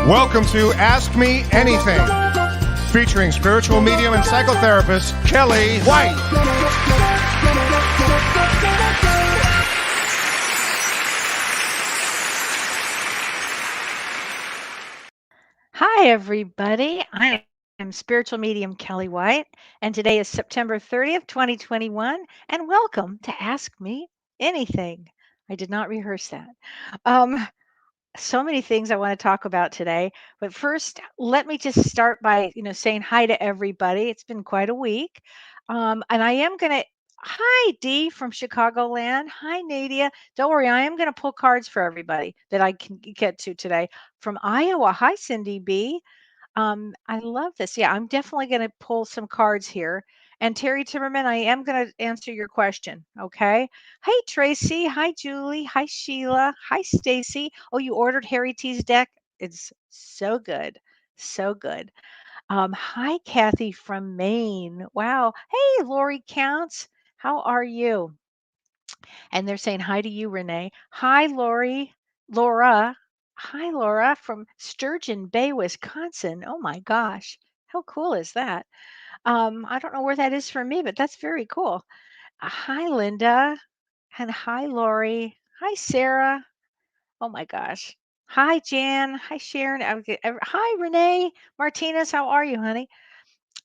Welcome to Ask Me Anything, featuring spiritual medium and psychotherapist Kellee White. Hi, everybody. I am spiritual medium Kellee White, and today is September 30th, 2021, and welcome to Ask Me Anything. I did not rehearse that. Um, so many things I want to talk about today, but first, let me just start by, saying hi to everybody. It's been quite a week. And I am going to Hi Dee from Chicagoland. Hi Nadia. Don't worry, I am going to pull cards for everybody that I can get to today. From Iowa. Hi Cindy B. I love this. Yeah, I'm definitely going to pull some cards here. And Terry Timmerman, I am going to answer your question. Okay. Hey, Tracy. Hi, Julie. Hi, Sheila. Hi, Stacy. Oh, you ordered Harry T's deck? It's so good. So good. Hi, Kathy from Maine. Wow. Hey, Lori Counts. How are you? And they're saying hi to you, Renee. Hi, Lori. Laura. Hi, Laura from Sturgeon Bay, Wisconsin. Oh my gosh. How cool is that? I don't know where that is for me, but that's very cool. Hi, Linda. And hi, Lori. Hi, Sarah. Oh my gosh. Hi, Jan. Hi, Sharon. Hi, Renee Martinez. How are you, honey?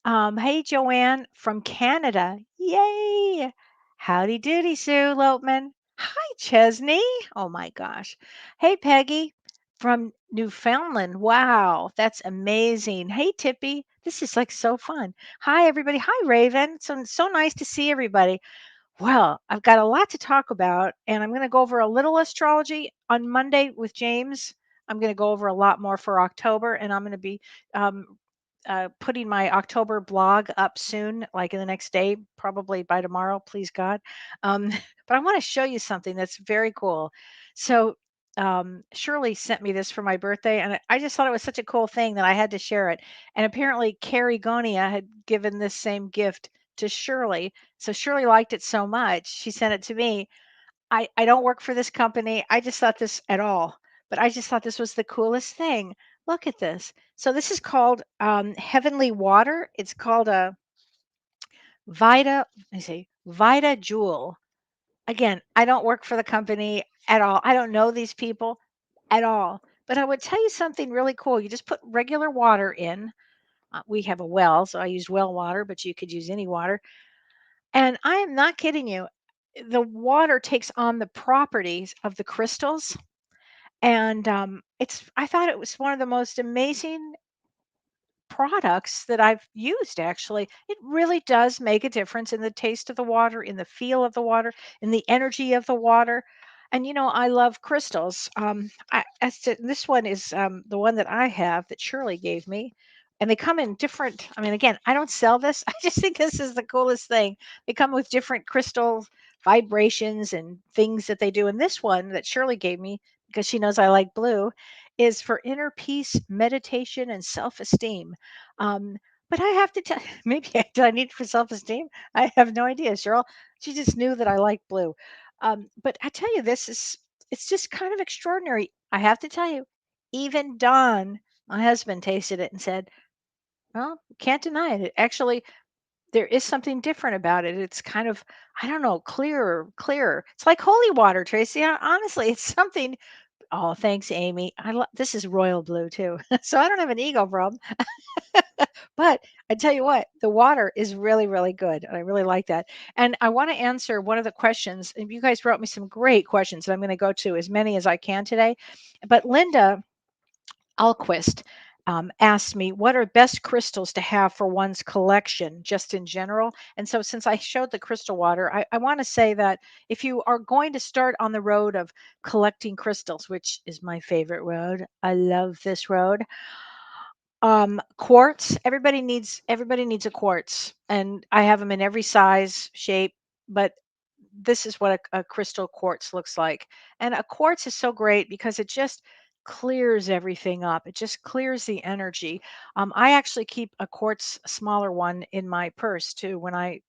Hey, Joanne from Canada. Yay. Howdy doody, Sue Lopeman. Hi, Chesney. Oh my gosh. Hey, Peggy from Newfoundland. Wow, that's amazing. Hey, Tippy. This is like so fun. Hi, everybody. Hi, Raven. So nice to see everybody. Well, I've got a lot to talk about, and I'm going to go over a little astrology on Monday with James. I'm going to go over a lot more for October, and I'm going to be um, putting my October blog up soon, like in the next day, probably by tomorrow, please God. Um, but I want to show you something that's very cool. So, Shirley sent me this for my birthday, and I just thought it was such a cool thing that I had to share it. And apparently, Carrie Gonia had given this same gift to Shirley. So, Shirley liked it so much, she sent it to me. I don't work for this company. I just thought this at all, but I just thought this was the coolest thing. Look at this. So this is called Heavenly Water. It's called a Vita Jewel. Again, I don't work for the company at all. I don't know these people at all. But I would tell you something really cool. You just put regular water in. We have a well, so I use well water, but you could use any water. And I am not kidding you. The water takes on the properties of the crystals. And I thought it was one of the most amazing products that I've used actually. It really does make a difference in the taste of the water, in the feel of the water, in the energy of the water. And I love crystals. This one is the one that I have that Shirley gave me. And they come in different. I mean, again, I don't sell this. I just think this is the coolest thing. They come with different crystal vibrations and things that they do. And this one that Shirley gave me, because she knows I like blue, is for inner peace, meditation, and self esteem. Um, but I have to tell maybe do I need it for self esteem? I have no idea, Cheryl. She just knew that I like blue. But I tell you, it's just kind of extraordinary. I have to tell you, even Don, my husband, tasted it and said, well, can't deny it. Actually, there is something different about it. It's kind of, I don't know, clearer. It's like holy water, Tracy. Honestly, it's something. Oh, thanks, Amy. This is royal blue too, so I don't have an ego problem. But I tell you what, the water is really, really good. And I really like that. And I want to answer one of the questions. And you guys wrote me some great questions, and I'm going to go to as many as I can today. But Linda Alquist asked me, what are best crystals to have for one's collection, just in general? And so, since I showed the crystal water, I want to say that if you are going to start on the road of collecting crystals, which is my favorite road, I love this road. Quartz. Everybody needs a quartz, and I have them in every size, shape. But this is what a crystal quartz looks like. And a quartz is so great because it just clears everything up. It just clears the energy. I actually keep a quartz, a smaller one, in my purse too.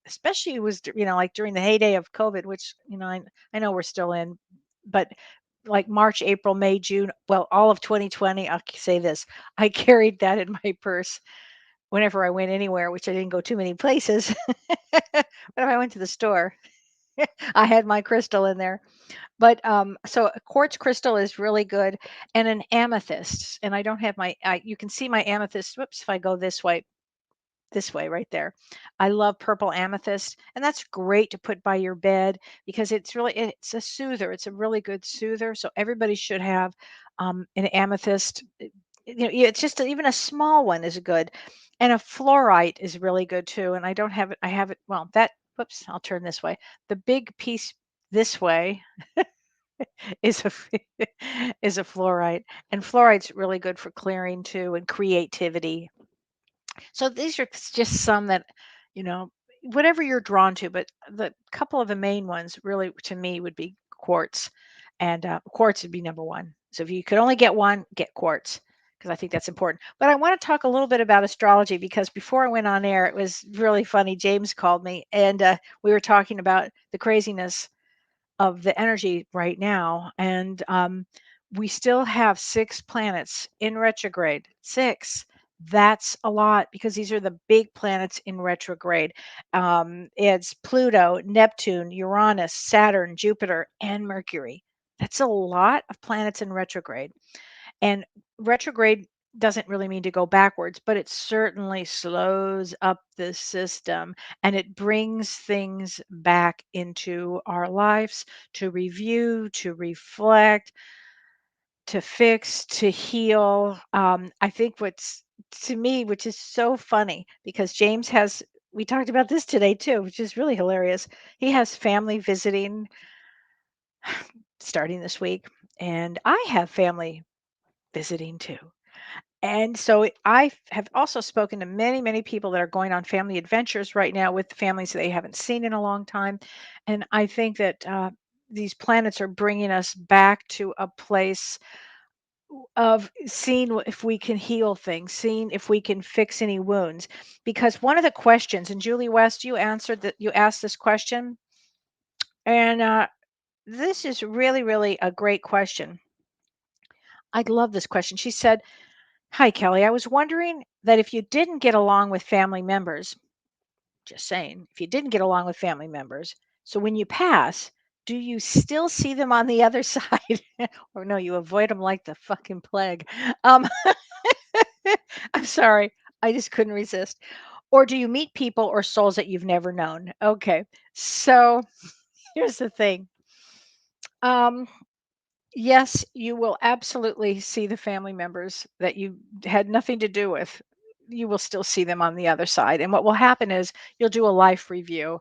Especially was, like during the heyday of COVID, which I know we're still in. but like March, April, May, June, well, all of 2020, I'll say this, I carried that in my purse whenever I went anywhere, which I didn't go too many places. But if I went to the store, I had my crystal in there. But so a quartz crystal is really good, and an amethyst. And I don't have you can see my amethyst. Whoops, if I go this way right there. I love purple amethyst, and that's great to put by your bed because it's a soother. It's a really good soother. So everybody should have an amethyst. It's just even a small one is good, and a fluorite is really good too. And I don't have it. I have it. Well, that. Whoops, I'll turn this way. The big piece this way is a is a fluorite, and fluorite's really good for clearing too and creativity. So these are just some that, you know, whatever you're drawn to, but the couple of the main ones really to me would be quartz, and quartz would be number one. So if you could only get one, get quartz because I think that's important. But I want to talk a little bit about astrology because before I went on air, it was really funny. James called me and we were talking about the craziness of the energy right now. And we still have 6 planets in retrograde. 6. That's a lot because these are the big planets in retrograde. It's Pluto, Neptune, Uranus, Saturn, Jupiter, and Mercury. That's a lot of planets in retrograde. And retrograde doesn't really mean to go backwards, but it certainly slows up the system and it brings things back into our lives to review, to reflect, to fix, to heal. I think what's to me, which is so funny because we talked about this today too, which is really hilarious. He has family visiting starting this week, and I have family visiting too. And so I have also spoken to many, many people that are going on family adventures right now with families they haven't seen in a long time. And I think that these planets are bringing us back to a place of seeing if we can heal things, seeing if we can fix any wounds. Because one of the questions, and Julie West, you asked this question, and this is really, really a great question. I love this question. She said, "Hi, Kelly. I was wondering that if you didn't get along with family members, just saying, if you didn't get along with family members, so when you pass, do you still see them on the other side? Or no, you avoid them like the fucking plague." Um, I'm sorry. I just couldn't resist. Or do you meet people or souls that you've never known? Okay. So here's the thing. Um, yes, you will absolutely see the family members that you had nothing to do with. You will still see them on the other side. And what will happen is you'll do a life review.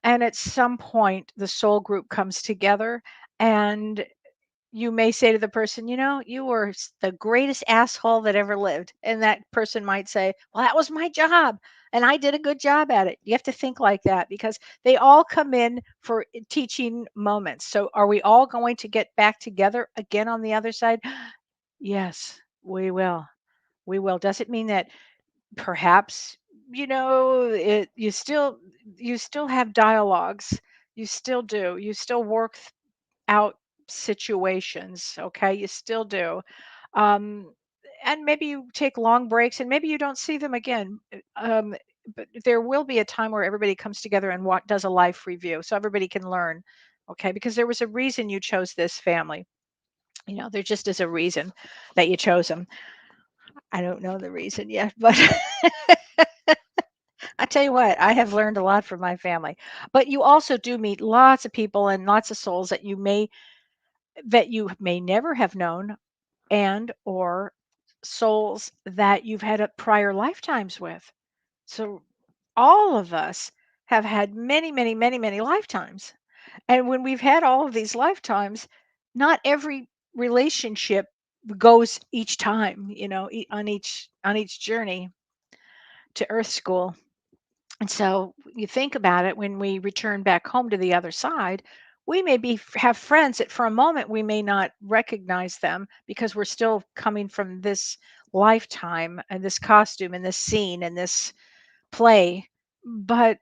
And at some point, the soul group comes together and you may say to the person, you were the greatest asshole that ever lived. And that person might say, well, that was my job. And I did a good job at it. You have to think like that because they all come in for teaching moments. So are we all going to get back together again on the other side? Yes, we will. We will. Does it mean that perhaps, you still have dialogues? You still do. You still work out situations, okay? You still do. Um, and maybe you take long breaks and maybe you don't see them again. But there will be a time where everybody comes together and does a life review so everybody can learn, okay? Because there was a reason you chose this family. There just is a reason that you chose them. I don't know the reason yet, but I tell you what, I have learned a lot from my family. But you also do meet lots of people and lots of souls that you may never have known and or souls that you've had prior lifetimes with. So all of us have had many, many, many, many lifetimes. And when we've had all of these lifetimes, not every relationship goes each time, on each journey to Earth School. And so you think about it, when we return back home to the other side, we may have friends that for a moment we may not recognize them because we're still coming from this lifetime and this costume and this scene and this play. But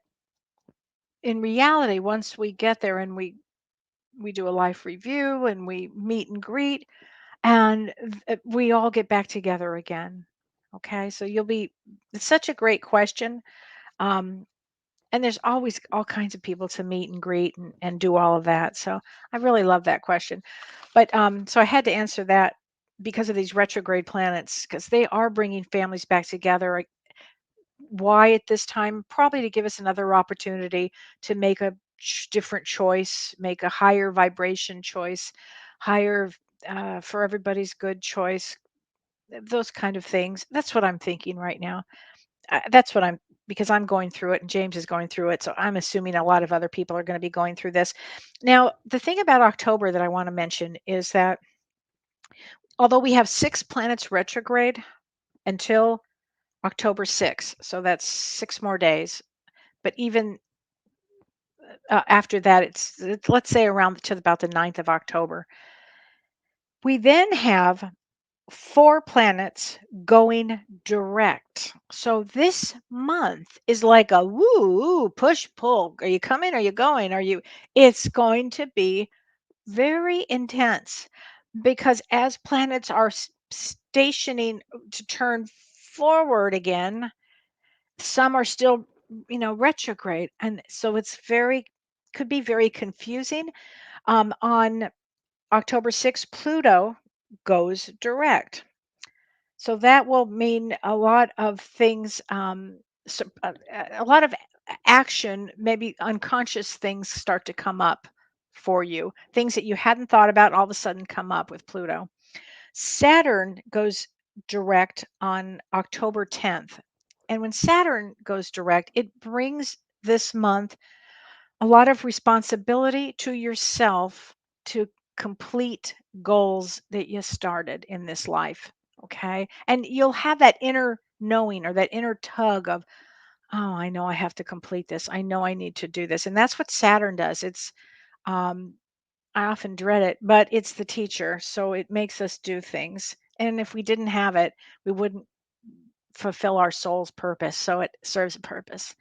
in reality, once we get there and we we do a life review and we meet and greet, and we all get back together again. Okay, so you'll be, it's such a great question. Um, and there's always all kinds of people to meet and greet and do all of that. So I really love that question. But so I had to answer that because of these retrograde planets, because they are bringing families back together. Why at this time? Probably to give us another opportunity to make a different choice, make a higher vibration choice, higher for everybody's good choice, those kind of things. That's what I'm thinking right now. That's what I'm, because I'm going through it and James is going through it. So I'm assuming a lot of other people are going to be going through this. Now, the thing about October that I want to mention is that although we have 6 planets retrograde until October 6th, so that's 6 more days. But even after that, let's say around to about the 9th of October. We then have 4 planets going direct. So this month is like a woo, push, pull. Are you coming? Are you going? Are you? It's going to be very intense because as planets are stationing to turn forward again, some are still, retrograde. And so it's very, could be very confusing. On October 6th, Pluto goes direct. So that will mean a lot of things, a lot of action, maybe unconscious things start to come up for you. Things that you hadn't thought about all of a sudden come up with Pluto. Saturn goes direct on October 10th. And when Saturn goes direct, it brings this month a lot of responsibility to yourself to complete goals that you started in this life. Okay. And you'll have that inner knowing or that inner tug of, oh, I know I have to complete this. I know I need to do this. And that's what Saturn does. Um, I often dread it, but it's the teacher. So it makes us do things. And if we didn't have it, we wouldn't fulfill our soul's purpose. So it serves a purpose.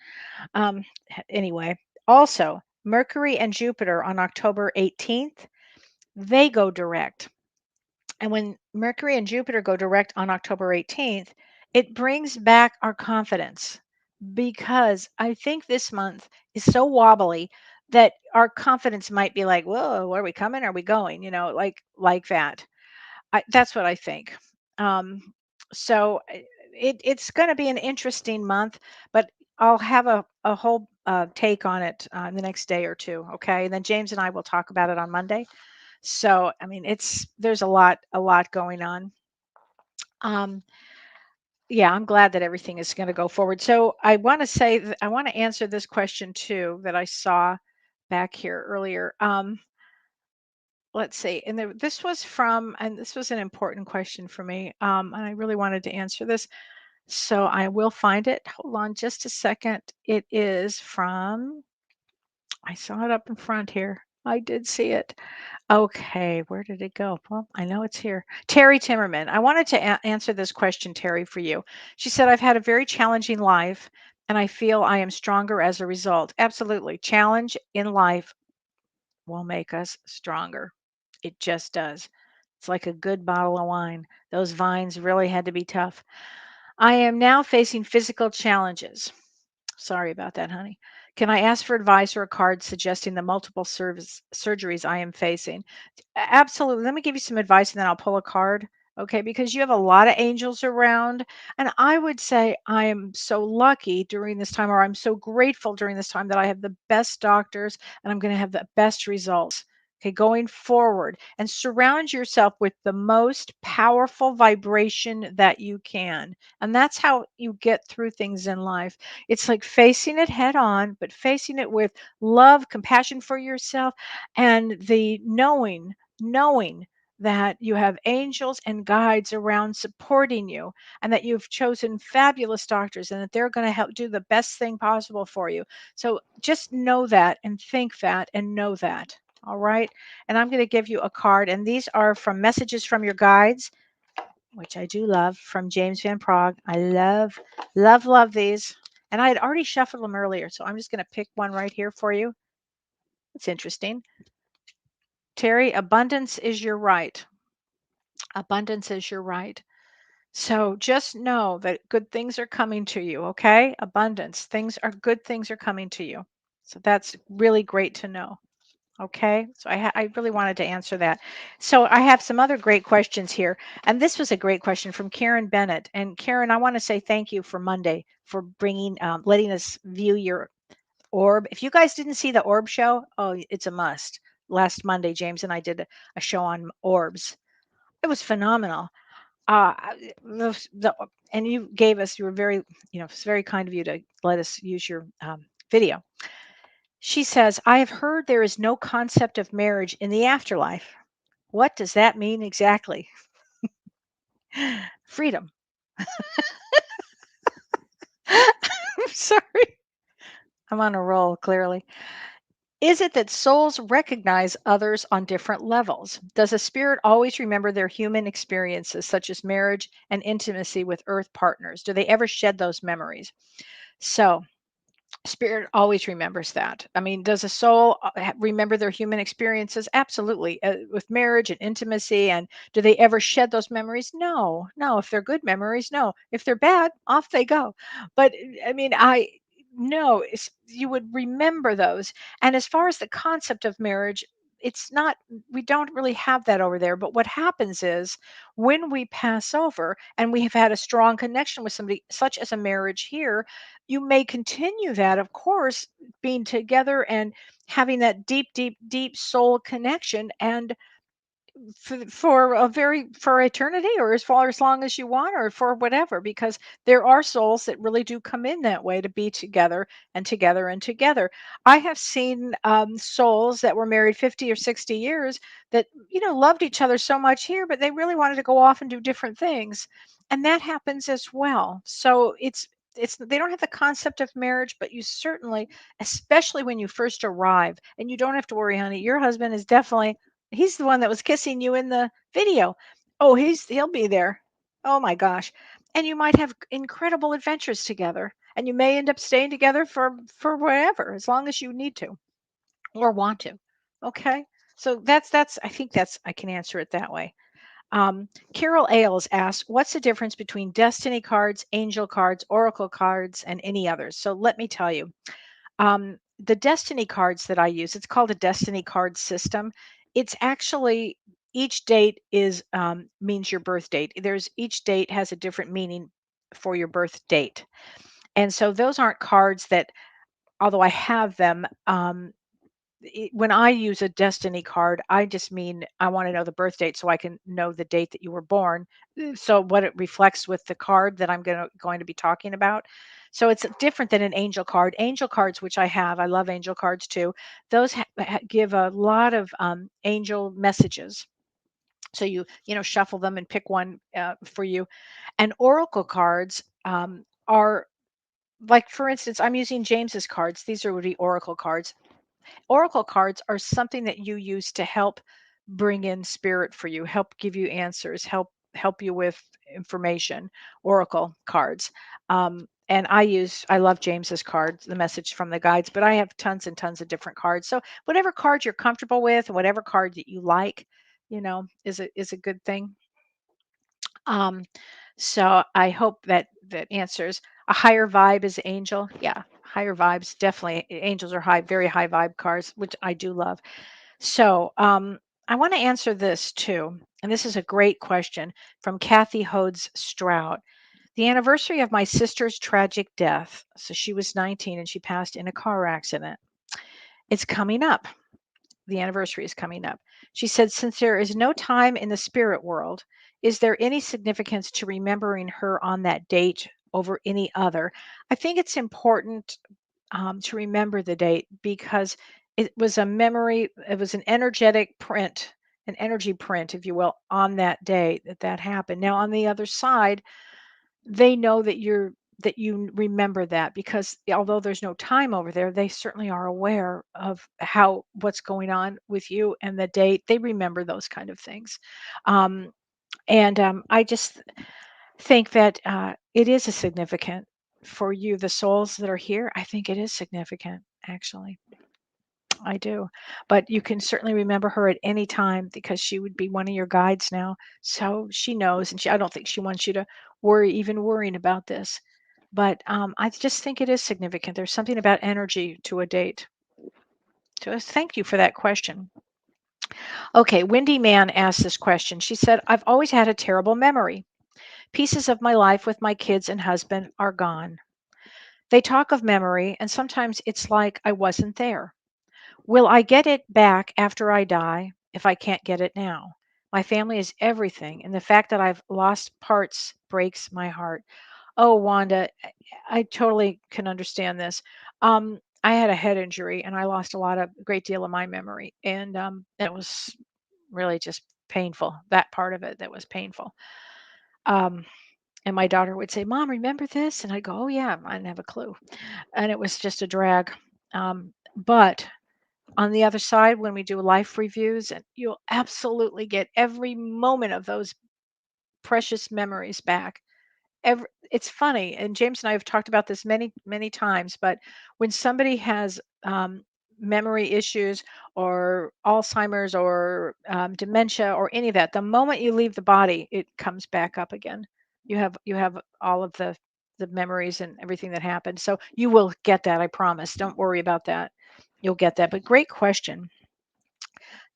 Um, anyway, also, Mercury and Jupiter on October 18th, they go direct. And when Mercury and Jupiter go direct on October 18th, it brings back our confidence because I think this month is so wobbly that our confidence might be like, whoa, are we coming? Are we going? Like that. That's what I think. Um, so it's going to be an interesting month, but I'll have a whole take on it the next day or two. Okay. And then James and I will talk about it on Monday. So, I mean, there's a lot going on. Um, yeah, I'm glad that everything is going to go forward. So I want to say, I want to answer this question too that I saw back here earlier. Let's see. And this was an important question for me. And I really wanted to answer this. So I will find it. Hold on just a second. It is from, I saw it up in front here. I did see it. Okay, where did it go? Well, I know it's here. Terry Timmerman. I wanted to answer this question, Terry, for you. She said, I've had a very challenging life and I feel I am stronger as a result. Absolutely. Challenge in life will make us stronger. It just does. It's like a good bottle of wine. Those vines really had to be tough. I am now facing physical challenges. Sorry about that, honey. Can I ask for advice or a card suggesting the multiple surgeries I am facing? Absolutely. Let me give you some advice and then I'll pull a card. Okay, because you have a lot of angels around. And I would say I am so lucky during this time, or I'm so grateful during this time that I have the best doctors and I'm going to have the best results. Okay, going forward and surround yourself with the most powerful vibration that you can. And that's how you get through things in life. It's like facing it head on, but facing it with love, compassion for yourself, and the knowing that you have angels and guides around supporting you and that you've chosen fabulous doctors and that they're going to help do the best thing possible for you. So just know that and think that and know that. All right. And I'm going to give you a card. And these are from messages from your guides, which I do love, from James Van Praagh. I love, love, love these. And I had already shuffled them earlier. So I'm just going to pick one right here for you. It's interesting. Terry, abundance is your right. Abundance is your right. So just know that good things are coming to you, okay? Abundance. Good things are coming to you. So that's really great to know. Okay, so I really wanted to answer that. So I have some other great questions here. And this was a great question from Karen Bennett. And Karen, I want to say thank you for Monday for letting us view your orb. If you guys didn't see the orb show, oh, it's a must. Last Monday, James and I did a show on orbs. It was phenomenal. The and you were very, it's very kind of you to let us use your video. She says, I have heard there is no concept of marriage in the afterlife. What does that mean exactly? Freedom. I'm sorry. I'm on a roll, clearly. Is it that souls recognize others on different levels? Does a spirit always remember their human experiences, such as marriage and intimacy with earth partners? Do they ever shed those memories? So, spirit always remembers that. I mean, does a soul remember their human experiences? Absolutely. With marriage and intimacy. And do they ever shed those memories? No, no. If they're good memories, no. If they're bad, off they go. But I mean, no, you would remember those. And as far as the concept of marriage, it's not, we don't really have that over there. But what happens is when we pass over and we have had a strong connection with somebody, such as a marriage here, you may continue that, of course, being together and having that deep, deep, deep soul connection. And for eternity, or as far as long as you want, or for whatever, because there are souls that really do come in that way to be together and together and together. I have seen souls that were married 50 or 60 years that loved each other so much here, but they really wanted to go off and do different things, and that happens as well. So it's they don't have the concept of marriage, but you certainly, especially when you first arrive, and you don't have to worry, honey, your husband is definitely, he's the one that was kissing you in the video. Oh, he'll be there. Oh my gosh. And you might have incredible adventures together. And you may end up staying together for whatever, as long as you need to or want to. Okay? So that's I think that's I can answer it that way. Carol Ailes asked, what's the difference between destiny cards, angel cards, oracle cards, and any others? So let me tell you. The destiny cards that I use, it's called a destiny card system. It's actually, each date is means your birth date. Each date has a different meaning for your birth date. And so those aren't cards that, although I have them, when I use a destiny card, I just mean I want to know the birth date so I can know the date that you were born. So what it reflects with the card that I'm going to be talking about. So it's different than an angel card. Angel cards, which I have, I love angel cards too. Those give a lot of angel messages. So shuffle them and pick one for you. And oracle cards are, like, for instance, I'm using James's cards. These would be oracle cards. Oracle cards are something that you use to help bring in spirit for you, help give you answers, help you with information. Oracle cards. And I love James's cards, the message from the guides, but I have tons and tons of different cards. So whatever card you're comfortable with, whatever card that you like, is a good thing. Um, so I hope that answers. A higher vibe is angel. Yeah, higher vibes, definitely. Angels are very high vibe cards, which I do love. So I want to answer this too. And this is a great question from Kathy Hodes Stroud. The anniversary of my sister's tragic death. So she was 19 and she passed in a car accident. It's coming up. The anniversary is coming up. She said, since there is no time in the spirit world, is there any significance to remembering her on that date over any other? I think it's important to remember the date because it was a memory, it was an energetic print, an energy print, if you will, on that day that happened. Now, on the other side, they know that you remember that, because although there's no time over there, they certainly are aware of what's going on with you and the date. They remember those kind of things. And I just think that it is a significant for you, the souls that are here. I think it is significant, actually. I do. But you can certainly remember her at any time because she would be one of your guides now. So she knows, and I don't think she wants you to worrying about this. But I just think it is significant. There's something about energy to a date. So thank you for that question. Okay, Wendy Mann asked this question. She said, I've always had a terrible memory. Pieces of my life with my kids and husband are gone. They talk of memory, and sometimes it's like I wasn't there. Will I get it back after I die if I can't get it now? My family is everything, and the fact that I've lost parts breaks my heart. Oh, Wanda, I totally can understand this. I had a head injury and I lost a great deal of my memory, and it was really just painful. That part of it that was painful. Um, and my daughter would say, "Mom, remember this?" And I go, "Oh yeah," I didn't have a clue, and it was just a drag. But on the other side, when we do life reviews, and you'll absolutely get every moment of those precious memories back. It's funny, and James and I have talked about this many times, but when somebody has memory issues or Alzheimer's or dementia or any of that, the moment you leave the body, it comes back up again. You have all of the memories and everything that happened, so you will get that. I promise. Don't worry about that. You'll get that. But great question.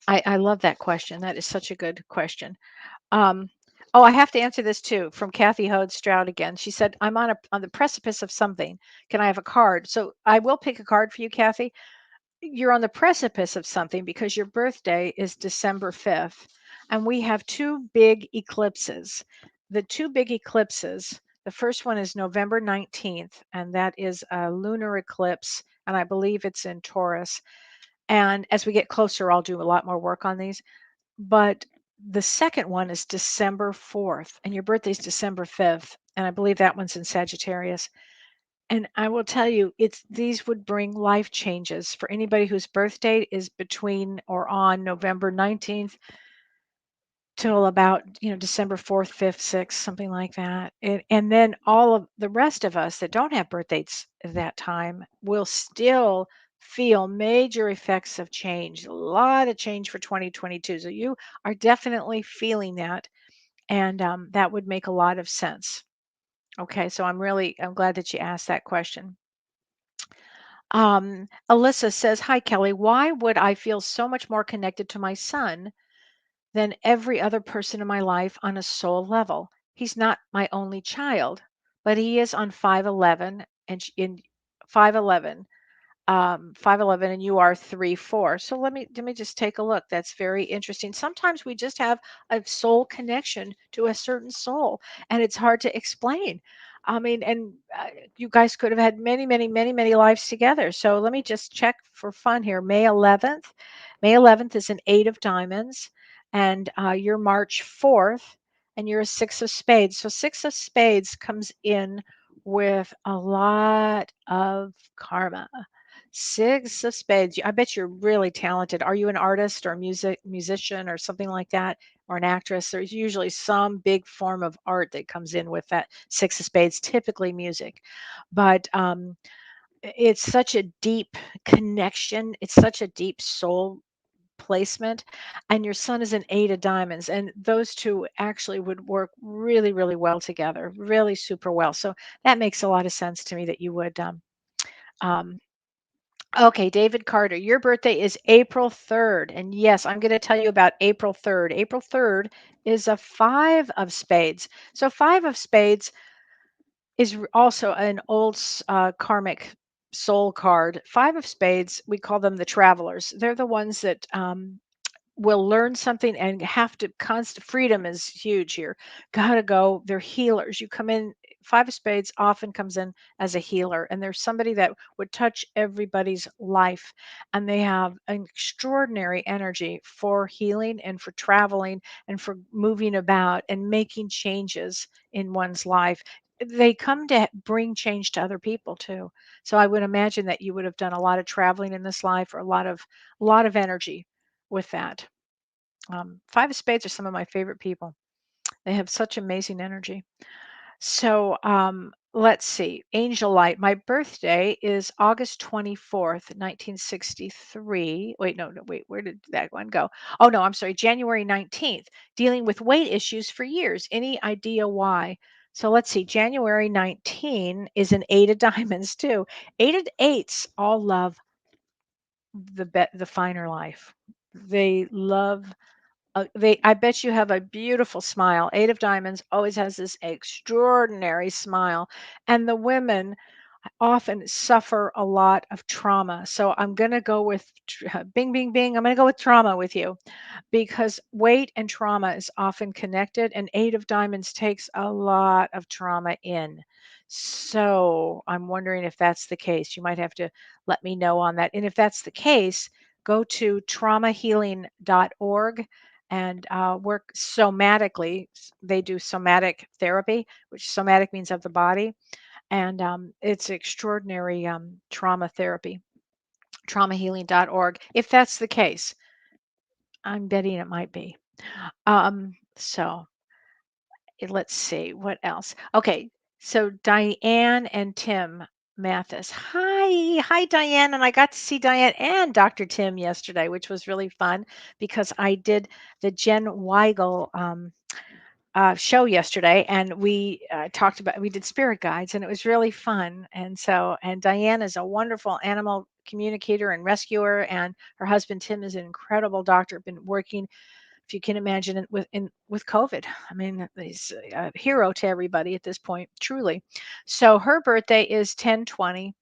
I love that question. That is such a good question. Um, oh, I have to answer this too from Kathy Hode Stroud again. She said, "I'm on the precipice of something. Can I have a card?" So I will pick a card for you, Kathy. You're on the precipice of something because your birthday is December 5th, and we have two big eclipses. The two big eclipses. The first one is November 19th, and that is a lunar eclipse, and I believe it's in Taurus. And as we get closer, I'll do a lot more work on these. But the second one is December 4th, and your birthday's December 5th, and I believe that one's in Sagittarius. And I will tell you, these would bring life changes for anybody whose birthday is between or on November 19th till about, December 4th, 5th, 6th, something like that. And then all of the rest of us that don't have birthdays at that time will still feel major effects of change, a lot of change for 2022. So you are definitely feeling that. And that would make a lot of sense. Okay, so I'm glad that you asked that question. Alyssa says, "Hi, Kelly. Why would I feel so much more connected to my son than every other person in my life on a soul level? He's not my only child, but he is on 511 and in 511, 511, and you are 3-4. So let me just take a look. That's very interesting. Sometimes we just have a soul connection to a certain soul, and it's hard to explain. I mean, and you guys could have had many lives together. So let me just check for fun here. May 11th is an 8 of diamonds, and you're March 4th, and you're a 6 of spades. So 6 of spades comes in with a lot of karma. 6 of spades. I bet you're really talented. Are you an artist or a musician or something like that, or an actress? There's usually some big form of art that comes in with that 6 of spades, typically music. But it's such a deep connection. It's such a deep soul placement. And your son is an 8 of diamonds. And those two actually would work really well together, really super well. So that makes a lot of sense to me that you would um, Okay, David Carter, your birthday is April 3rd. And yes, I'm going to tell you about April 3rd. April 3rd is a 5 of spades. So, 5 of spades is also an old karmic soul card. 5 of spades, we call them the travelers. They're the ones that will learn something and have to constant freedom is huge here. Gotta go. They're healers. You come in, 5 of spades often comes in as a healer, and there's somebody that would touch everybody's life, and they have an extraordinary energy for healing and for traveling and for moving about and making changes in one's life. They come to bring change to other people too. So I would imagine that you would have done a lot of traveling in this life, or a lot of energy with that. 5 of spades are some of my favorite people. They have such amazing energy. So let's see. Angel Light. My birthday is August 24th, 1963. Wait, no, no, wait. Where did that one go? Oh, no, I'm sorry. January 19th. Dealing with weight issues for years. Any idea why? So let's see. January 19 is an eight of diamonds, too. Eight of eights all love the finer life. They love they I bet you have a beautiful smile. Eight of diamonds always has this extraordinary smile. And the women often suffer a lot of trauma. So I'm going to go with bing, bing, bing. I'm going to go with trauma with you because weight and trauma is often connected, and eight of diamonds takes a lot of trauma in. So I'm wondering if that's the case. You might have to let me know on that. And if that's the case, go to traumahealing.org and work somatically. They do somatic therapy, which somatic means of the body, and it's extraordinary trauma therapy. Traumahealing.org. If that's the case, I'm betting it might be. So let's see what else. Okay, so Diane and Tim Mathis. Hi, Diane, and I got to see Diane and Dr. Tim yesterday, which was really fun because I did the Jen Weigel show yesterday, and we we did spirit guides, and it was really fun. And Diane is a wonderful animal communicator and rescuer, and her husband Tim is an incredible doctor. Been working, if you can imagine, with COVID. I mean, he's a hero to everybody at this point, truly. So her birthday is 10/20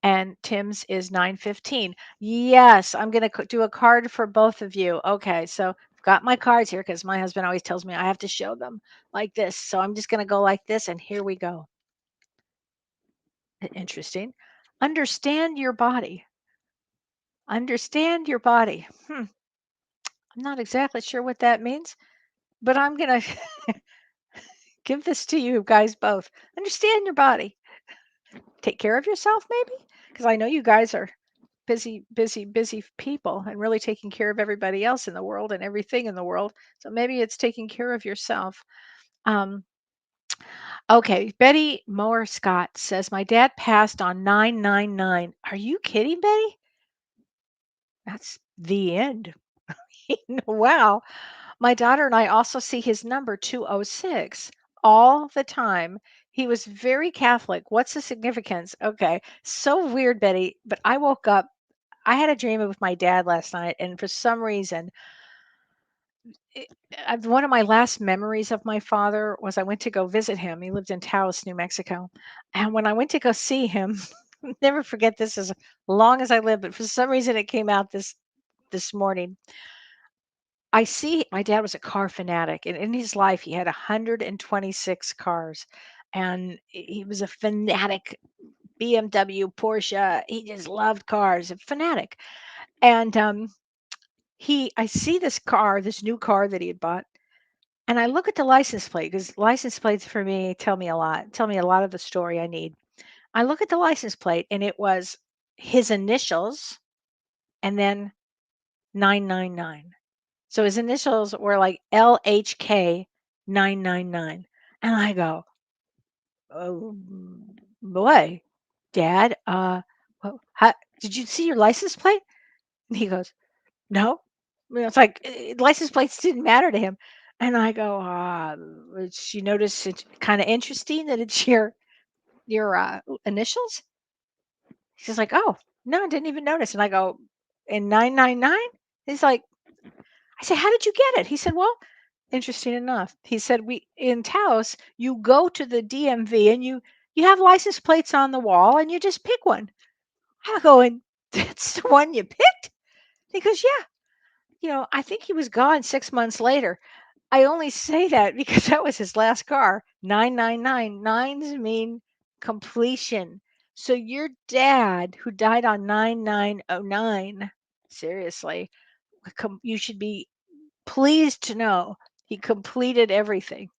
and Tim's is 9/15. Yes, I'm going to do a card for both of you. Okay, so I've got my cards here because my husband always tells me I have to show them like this. So I'm just going to go like this, and here we go. Interesting. Understand your body. Understand your body. I'm not exactly sure what that means, but I'm going to give this to you guys both. Understand your body. Take care of yourself, maybe? Because I know you guys are busy, busy, busy people and really taking care of everybody else in the world and everything in the world. So maybe it's taking care of yourself. Um, okay, Betty Moore Scott says, my dad passed on 999. Are you kidding, Betty? That's the end. Wow. My daughter and I also see his number 206 all the time. He was very Catholic. What's the significance? Okay. So weird, Betty. But I woke up, I had a dream with my dad last night, and for some reason, it, one of my last memories of my father was I went to go visit him. He lived in Taos, New Mexico. And when I went to go see him, never forget this as long as I live, but for some reason it came out this morning. I see my dad was a car fanatic, and in his life he had 126 cars, and he was a fanatic. BMW, Porsche, he just loved cars, a fanatic. And I see this car, this new car that he had bought, and I look at the license plate because license plates for me tell me a lot of the story I need. I look at the license plate, and it was his initials and then 999. So his initials were like LHK 999. And I go, oh boy, Dad, how, did you see your license plate? And he goes, no. It's like license plates didn't matter to him. And I go, you notice it's kind of interesting that it's your initials? He's like, oh, no, I didn't even notice. And I go, in 999? He's like, I said, how did you get it? He said, well, interesting enough. He said, we in Taos, you go to the DMV and you have license plates on the wall and you just pick one. I go, and that's the one you picked? He goes, yeah. I think he was gone 6 months later. I only say that because that was his last car. 999. Nines mean completion. So your dad, who died on 9909, seriously, you should be pleased to know he completed everything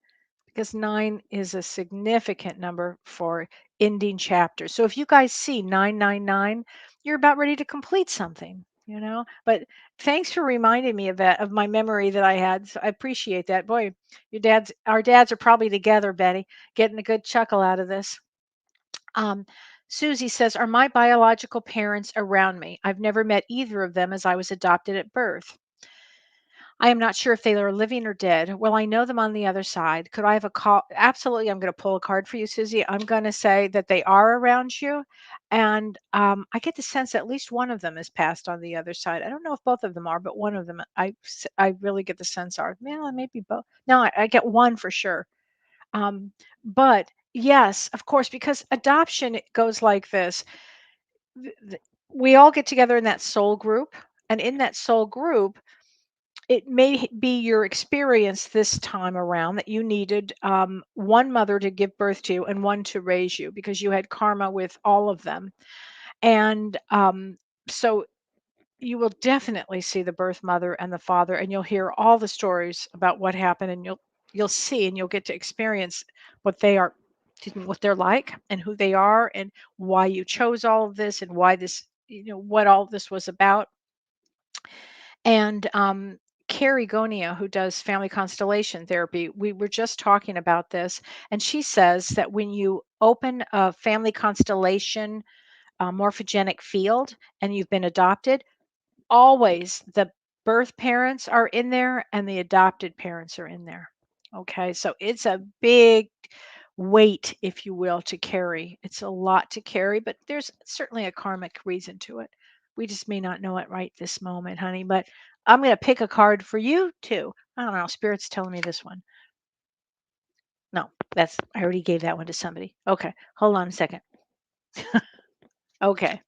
because nine is a significant number for ending chapters. So if you guys see 999, you're about ready to complete something. But thanks for reminding me of that, of my memory that I had. So I appreciate that. Boy, our dads are probably together, Betty, getting a good chuckle out of this. Um, Susie says, "Are my biological parents around me? I've never met either of them as I was adopted at birth. I am not sure if they are living or dead. Will I know them on the other side? Could I have a call?" Absolutely. I'm going to pull a card for you, Susie. I'm going to say that they are around you. And I get the sense at least one of them is passed on the other side. I don't know if both of them are, but one of them, I really get the sense are. Yeah, maybe both. No, I get one for sure. Um, but yes, of course, because adoption it goes like this. We all get together in that soul group. And in that soul group, it may be your experience this time around that you needed one mother to give birth to and one to raise you because you had karma with all of them. And so you will definitely see the birth mother and the father, and you'll hear all the stories about what happened, and you'll see and you'll get to experience what they are, what they're like, and who they are, and why you chose all of this, and why this, what all this was about. And Carrie Gonia, who does family constellation therapy, we were just talking about this, and she says that when you open a family constellation morphogenic field and you've been adopted, always the birth parents are in there and the adopted parents are in there. Okay, so it's a big weight, if you will, to carry. It's a lot to carry, but there's certainly a karmic reason to it. We just may not know it right this moment, honey. But I'm going to pick a card for you too. I don't know. Spirit's telling me this one. No, I already gave that one to somebody. Okay, hold on a second. Okay.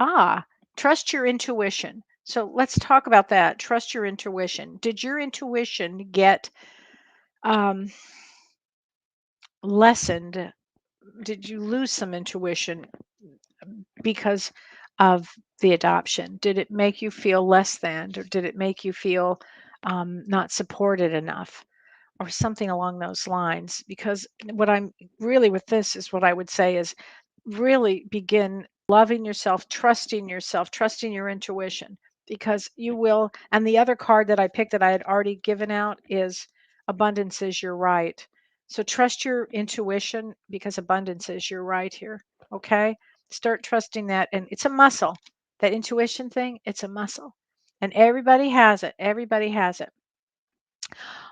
Ah, trust your intuition. So let's talk about that. Trust your intuition. Did your intuition get um, lessened? Did you lose some intuition because of the adoption? Did it make you feel less than, or did it make you feel not supported enough, or something along those lines? Because what I'm really with this is what I would say is really begin loving yourself, trusting your intuition, because you will. And the other card that I picked that I had already given out is abundance is your right. So trust your intuition because abundance is your right here. Okay. Start trusting that. And it's a muscle. That intuition thing, it's a muscle. And everybody has it. Everybody has it.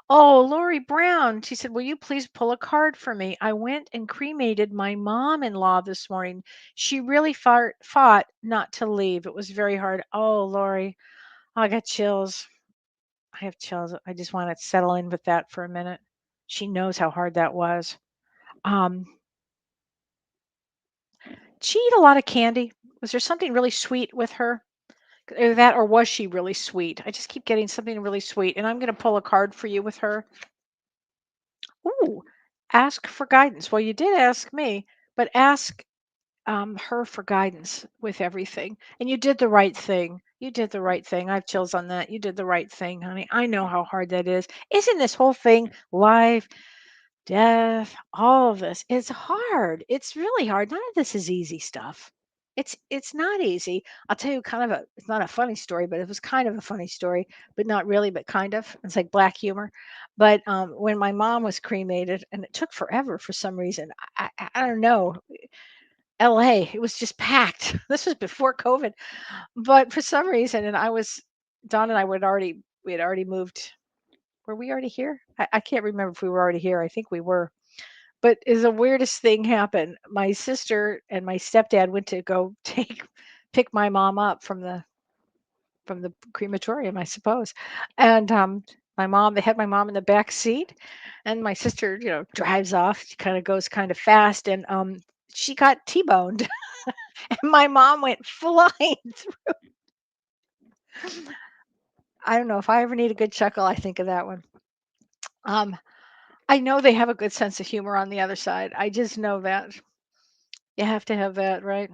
Oh, Lori Brown. She said, "Will you please pull a card for me? I went and cremated my mom in law this morning. She really fought not to leave. It was very hard." Oh, Lori, I got chills. I have chills. I just want to settle in with that for a minute. She knows how hard that was. Um, she ate a lot of candy. Was there something really sweet with her? Either that or was she really sweet? I just keep getting something really sweet. And I'm going to pull a card for you with her. Ooh, ask for guidance. Well, you did ask me, but ask her for guidance with everything. And you did the right thing. You did the right thing. I have chills on that. You did the right thing, honey. I know how hard that is. Isn't this whole thing life, death, all of this? It's hard. It's really hard. None of this is easy stuff. It's not easy. I'll tell you kind of it's not a funny story, but it was kind of a funny story, but not really, but kind of. It's like black humor. But when my mom was cremated, and it took forever for some reason, I don't know. LA, it was just packed. This was before COVID, but for some reason, and Don and I we had already moved. Were we already here? I can't remember if we were already here. I think we were. But is the weirdest thing happened. My sister and my stepdad went to go pick my mom up from the crematorium, I suppose. And they had my mom in the back seat, and my sister, drives off. She kind of goes kind of fast, and she got T-boned. And my mom went flying through. I don't know if I ever need a good chuckle, I think of that one. Um, I know they have a good sense of humor on the other side. I just know that. You have to have that, right?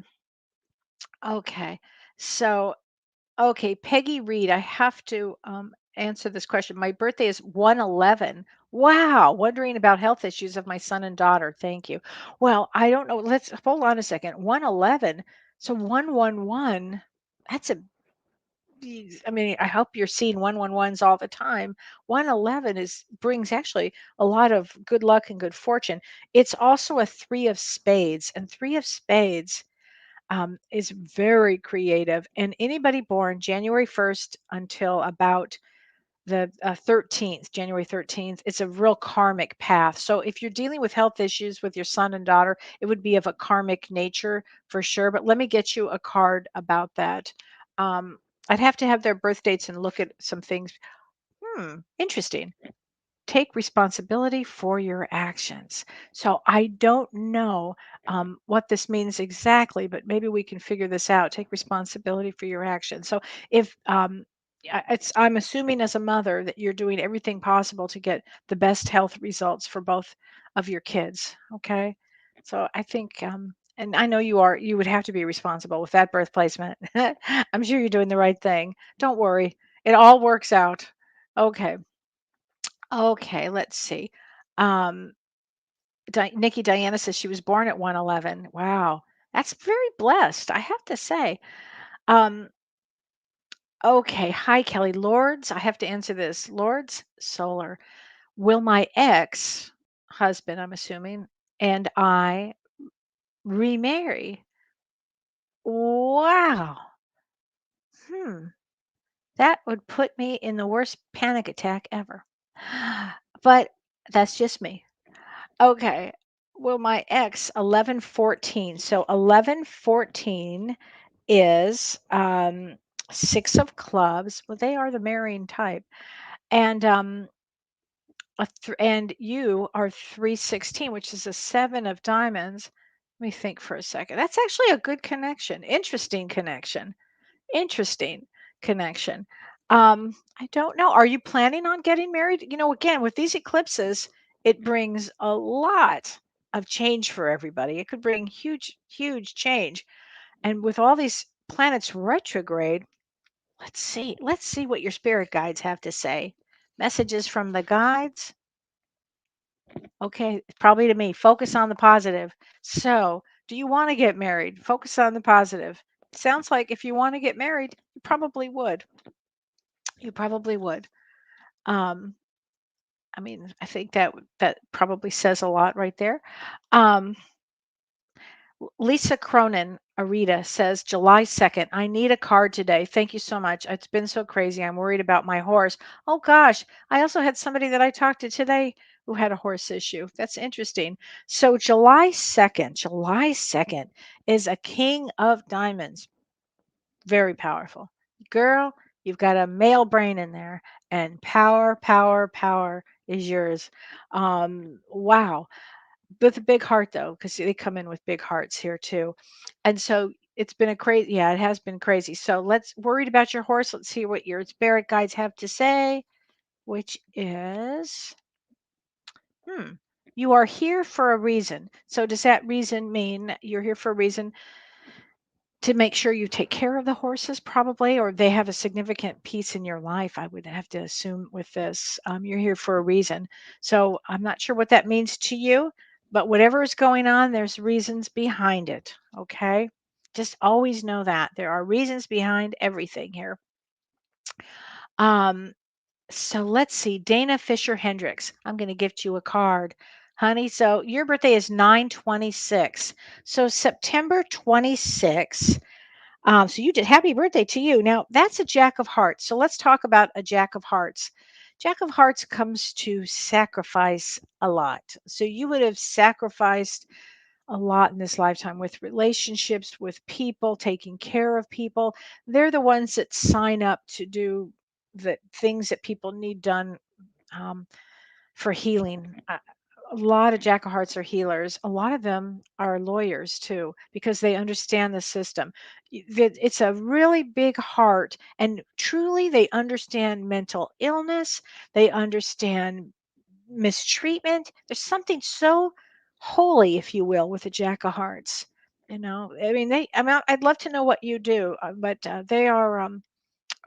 Okay. So, okay, Peggy Reed, I have to answer this question. My birthday is 111. Wow, wondering about health issues of my son and daughter. Thank you. Well, I don't know. Let's hold on a second. 111. So 111, that's a I mean, I hope you're seeing 111s all the time. 111 is brings actually a lot of good luck and good fortune. It's also a three of spades, and three of spades is very creative. And anybody born January 1st until about the 13th, January 13th, it's a real karmic path. So if you're dealing with health issues with your son and daughter, it would be of a karmic nature for sure. But let me get you a card about that. Um, I'd have to have their birth dates and look at some things. Interesting. Take responsibility for your actions. So I don't know what this means exactly, but maybe we can figure this out. Take responsibility for your actions. So if I'm assuming as a mother that you're doing everything possible to get the best health results for both of your kids. Okay, so I think. And I know you are, you would have to be responsible with that birth placement. I'm sure you're doing the right thing. Don't worry. It all works out. Okay. Okay, let's see. Um, Nikki Diana says she was born at 111. Wow, that's very blessed, I have to say. Um, okay, hi Kelly. Lords, I have to answer this. Lords, solar. Will my ex husband, I'm assuming, and I remarry? Wow. Hmm. That would put me in the worst panic attack ever. But that's just me. Okay. Well, my ex 1114. So 1114 is 6 of clubs. Well, they are the marrying type. And and you are 316, which is a 7 of diamonds. Let me think for a second. That's actually a good connection. Interesting connection. Interesting connection. I don't know. Are you planning on getting married? You know, again, with these eclipses, it brings a lot of change for everybody. It could bring huge, huge change. And with all these planets retrograde, let's see. Let's see what your spirit guides have to say. Messages from the guides. Okay, probably to me. Focus on the positive. So, do you want to get married? Focus on the positive. Sounds like if you want to get married, you probably would. You probably would. Um, I mean, I think that probably says a lot right there. Um, Lisa Cronin, Arita says July 2nd. I need a card today. Thank you so much. It's been so crazy. I'm worried about my horse. Oh gosh, I also had somebody that I talked to today who had a horse issue. That's interesting. So July 2nd is a king of diamonds. Very powerful. Girl, you've got a male brain in there, and power, power, power is yours. Wow. With a big heart, though, because they come in with big hearts here, too. And so it's been a crazy, yeah, it has been crazy. So let's, worried about your horse. Let's see what your spirit guides have to say, which is, hmm, you are here for a reason. So does that reason mean you're here for a reason to make sure you take care of the horses probably, or they have a significant piece in your life? I would have to assume with this, you're here for a reason. So I'm not sure what that means to you, but whatever is going on, there's reasons behind it. Okay, just always know that there are reasons behind everything here. um so let's see, Dana Fisher Hendricks, I'm going to gift you a card, honey. So your birthday is 9/26, so September 26. So you did, happy birthday to you. Now that's a Jack of Hearts. So let's talk about a Jack of Hearts. Jack of Hearts comes to sacrifice a lot. So you would have sacrificed a lot in this lifetime with relationships, with people, taking care of people. They're the ones that sign up to do the things that people need done um, for healing. A lot of Jack of Hearts are healers. A lot of them are lawyers too, because they understand the system. It's a really big heart, and truly they understand mental illness. They understand mistreatment. There's something so holy, if you will, with a Jack of Hearts. You know, I mean, I'd love to know what you do, but they are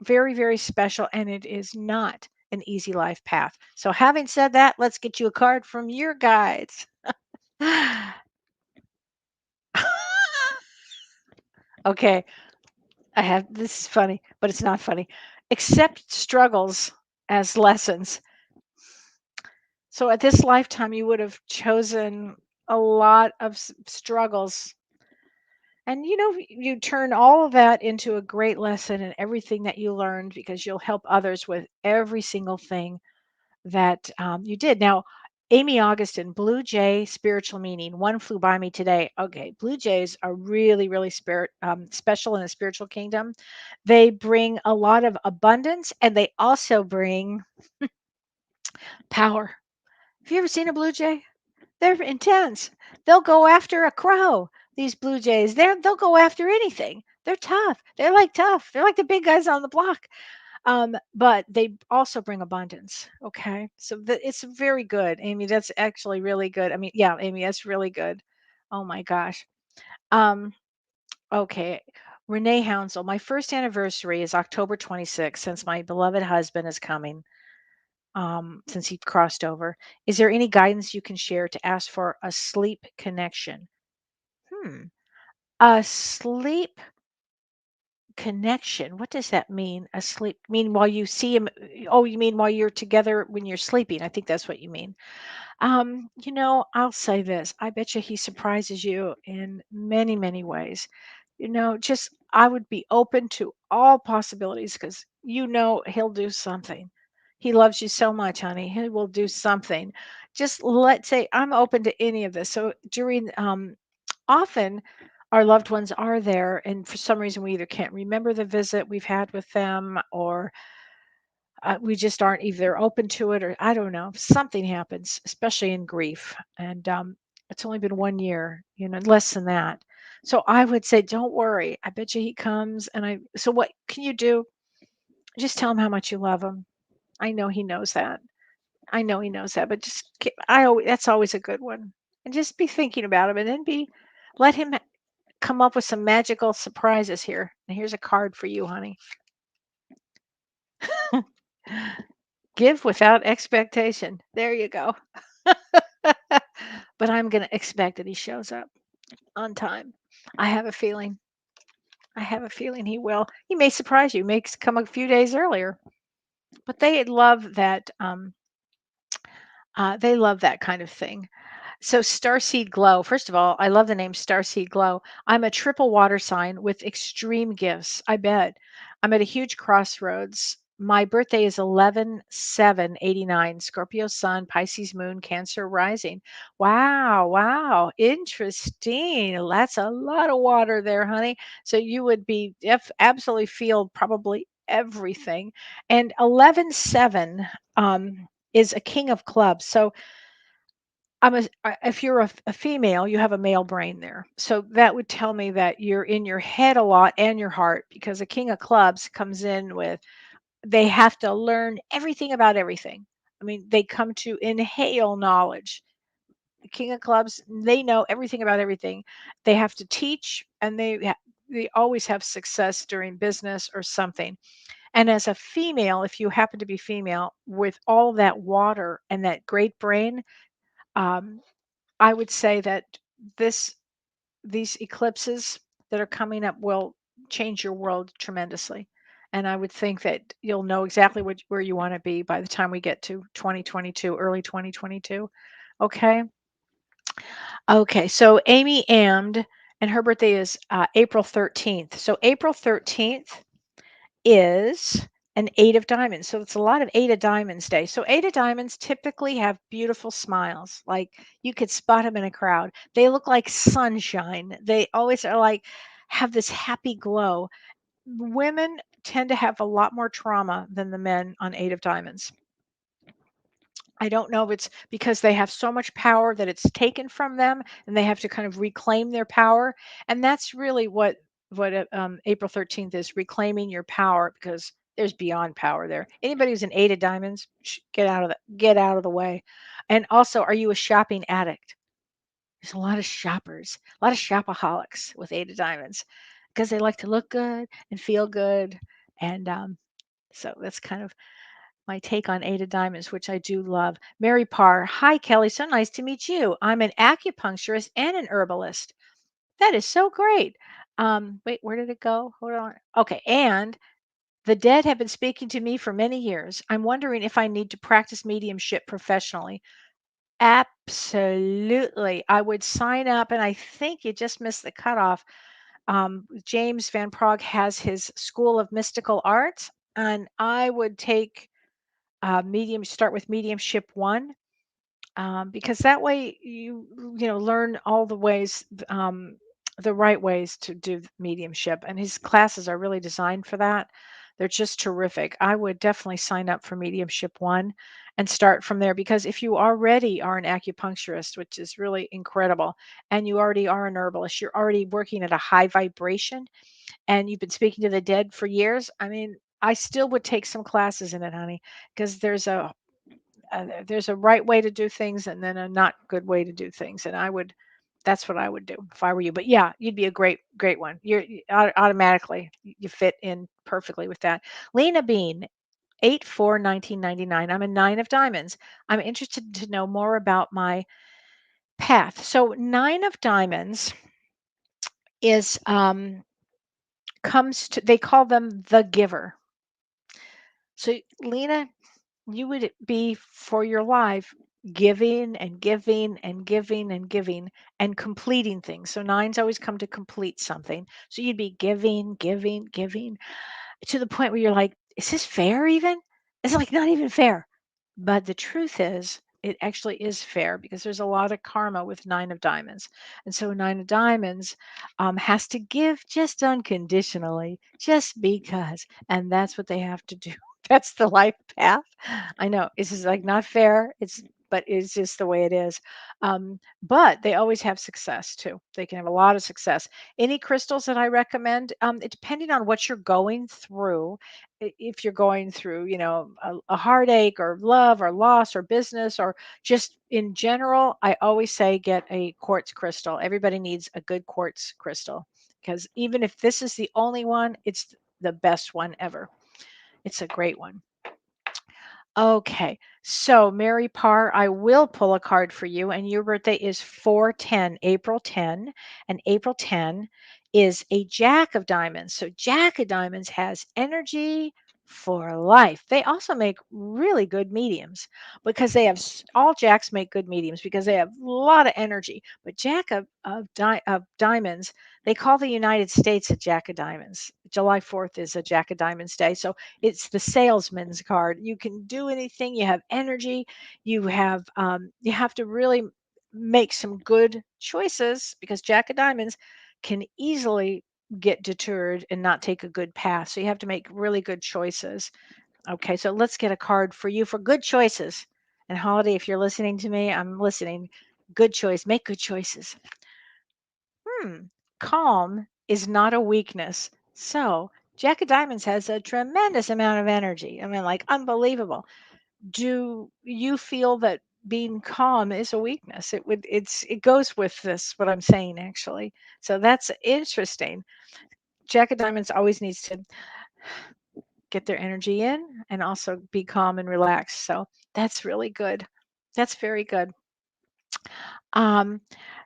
very, very special, and it is not an easy life path. So, having said that, let's get you a card from your guides. Okay, I have this is funny, but it's not funny. Accept struggles as lessons. So at this lifetime, you would have chosen a lot of struggles. And you turn all of that into a great lesson and everything that you learned because you'll help others with every single thing that you did. Now, Amy Augustin, Blue Jay spiritual meaning. One flew by me today. Okay, Blue Jays are really, really special in the spiritual kingdom. They bring a lot of abundance and they also bring power. Have you ever seen a Blue Jay? They're intense. They'll go after a crow. These Blue Jays, they'll go after anything. They're tough. They're like tough. They're like the big guys on the block. But they also bring abundance. Okay, so it's very good, Amy. That's actually really good. I mean, yeah, Amy, that's really good. Oh my gosh. Um, okay. Renee Hounsel, my first anniversary is October 26th, since my beloved husband is coming, since he crossed over. Is there any guidance you can share to ask for a sleep connection? Hmm. A sleep connection. What does that mean? A sleep mean while you see him? Oh, you mean while you're together when you're sleeping? I think that's what you mean. I'll say this. I bet you he surprises you in many, many ways. Just I would be open to all possibilities because he'll do something. He loves you so much, honey. He will do something. Just let's say I'm open to any of this. So during often our loved ones are there and for some reason we either can't remember the visit we've had with them or we just aren't either open to it or I don't know. Something happens, especially in grief. And it's only been 1 year, less than that. So I would say, don't worry. I bet you he comes. So what can you do? Just tell him how much you love him. I know he knows that. I know he knows that, but that's always a good one. And just be thinking about him and then let him come up with some magical surprises here. And here's a card for you, honey. Give without expectation. There you go. But I'm going to expect that he shows up on time. I have a feeling. I have a feeling he will. He may surprise you. May come a few days earlier. But they love that. They love that kind of thing. So Starseed Glow. First of all, I love the name Starseed Glow. I'm a triple water sign with extreme gifts. I bet. I'm at a huge crossroads. My birthday is 11/7/89. Scorpio Sun, Pisces Moon, Cancer Rising. Wow, wow. Interesting. That's a lot of water there, honey. So you would be absolutely feel probably everything. And 11/7 is a king of clubs. So if you're a female, you have a male brain there. So that would tell me that you're in your head a lot and your heart because a king of clubs comes in with they have to learn everything about everything. I mean, they come to inhale knowledge. The king of clubs, they know everything about everything. They have to teach and they always have success during business or something. And as a female, if you happen to be female with all that water and that great brain, um, I would say that this these eclipses that are coming up will change your world tremendously. And I would think that you'll know exactly where you want to be by the time we get to 2022, early 2022. Okay. Okay. So Amy Amd, and her birthday is April 13th. So April 13th is an eight of diamonds. So it's a lot of eight of diamonds day. So eight of diamonds typically have beautiful smiles. Like you could spot them in a crowd. They look like sunshine. They always are like have this happy glow. Women tend to have a lot more trauma than the men on eight of diamonds. I don't know if it's because they have so much power that it's taken from them and they have to kind of reclaim their power. And that's really what April 13th is, reclaiming your power because there's beyond power there. Anybody who's an eight of diamonds, get out of the way. And also, are you a shopping addict? There's a lot of shoppers, a lot of shopaholics with eight of diamonds because they like to look good and feel good. And so that's kind of my take on Eight of Diamonds, which I do love. Mary Parr, hi Kellee, so nice to meet you. I'm an acupuncturist and an herbalist. That is so great. Wait, where did it go? Hold on. Okay, and the dead have been speaking to me for many years. I'm wondering if I need to practice mediumship professionally. Absolutely. I would sign up, and I think you just missed the cutoff. James Van Praagh has his School of Mystical Arts, and I would take start with Mediumship 1, because that way you learn all the ways, the right ways to do mediumship, and his classes are really designed for that. They're just terrific. I would definitely sign up for Mediumship 1 and start from there, because if you already are an acupuncturist, which is really incredible, and you already are an herbalist, you're already working at a high vibration, and you've been speaking to the dead for years. I mean, I still would take some classes in it, honey, because there's a right way to do things and then a not good way to do things, and that's what I would do if I were you. But yeah, you'd be a great one. Automatically you fit in perfectly with that. Lena Bean, 8/4/1999. I'm a 9 of diamonds. I'm interested to know more about my path. So 9 of diamonds is comes to, they call them the giver. So Lena, you would be for your life giving and giving and giving and giving and completing things. So nines always come to complete something. So you'd be giving, giving, giving to the point where you're like, is this fair even? It's like not even fair. But the truth is, it actually is fair, because there's a lot of karma with 9 of diamonds. And so 9 of diamonds has to give just unconditionally, just because. And that's what they have to do. That's the life path. I know this is like not fair. But it's just the way it is. But they always have success too. They can have a lot of success. Any crystals that I recommend, depending on what you're going through, if you're going through, a heartache or love or loss or business or just in general, I always say get a quartz crystal. Everybody needs a good quartz crystal, because even if this is the only one, it's the best one ever. It's a great one. Okay, so Mary Parr, I will pull a card for you, and your birthday is 4/10, April 10, and April 10 is a Jack of Diamonds. So Jack of Diamonds has energy for life. They also make really good mediums, because they have all Jacks make good mediums because they have a lot of energy. But Jack of Diamonds, they call the United States a Jack of Diamonds. July 4th is a Jack of Diamonds day. So it's the salesman's card. You can do anything. You have energy. You have to really make some good choices, because Jack of Diamonds can easily get deterred and not take a good path. So you have to make really good choices. Okay, so let's get a card for you for good choices. And Holiday, if you're listening to me, I'm listening. Good choice. Make good choices. Hmm. Calm is not a weakness. So Jack of Diamonds has a tremendous amount of energy. I mean, like unbelievable. Do you feel that being calm is a weakness? It goes with this, what I'm saying actually. So that's interesting. Jack of Diamonds always needs to get their energy in and also be calm and relaxed. So that's really good. That's very good. Um,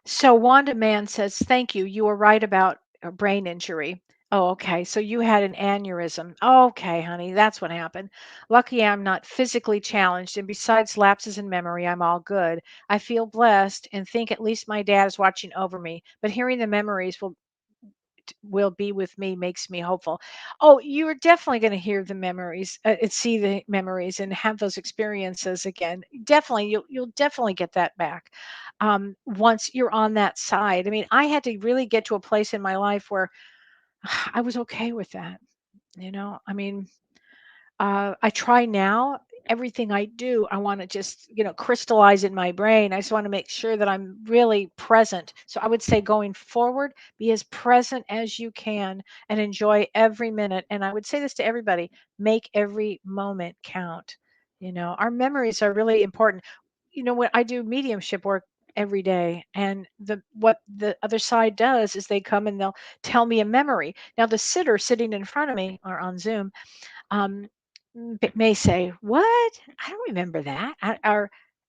so Wanda Mann says, "Thank you. You were right about a brain injury." Oh, okay. So you had an aneurysm. Okay, honey, that's what happened. Lucky I'm not physically challenged, and besides lapses in memory, I'm all good. I feel blessed and think at least my dad is watching over me. But hearing the memories will be with me makes me hopeful. Oh, you're definitely going to hear the memories, and see the memories, and have those experiences again. Definitely, you'll definitely get that back, once you're on that side. I mean, I had to really get to a place in my life where I was okay with that. I mean, I try now. Everything I do, I want to just, crystallize in my brain. I just want to make sure that I'm really present. So I would say going forward, be as present as you can and enjoy every minute. And I would say this to everybody, make every moment count. Our memories are really important. When I do mediumship work every day, and what the other side does is they come and they'll tell me a memory. Now the sitter sitting in front of me or on Zoom, um, may say, "What? I don't remember that."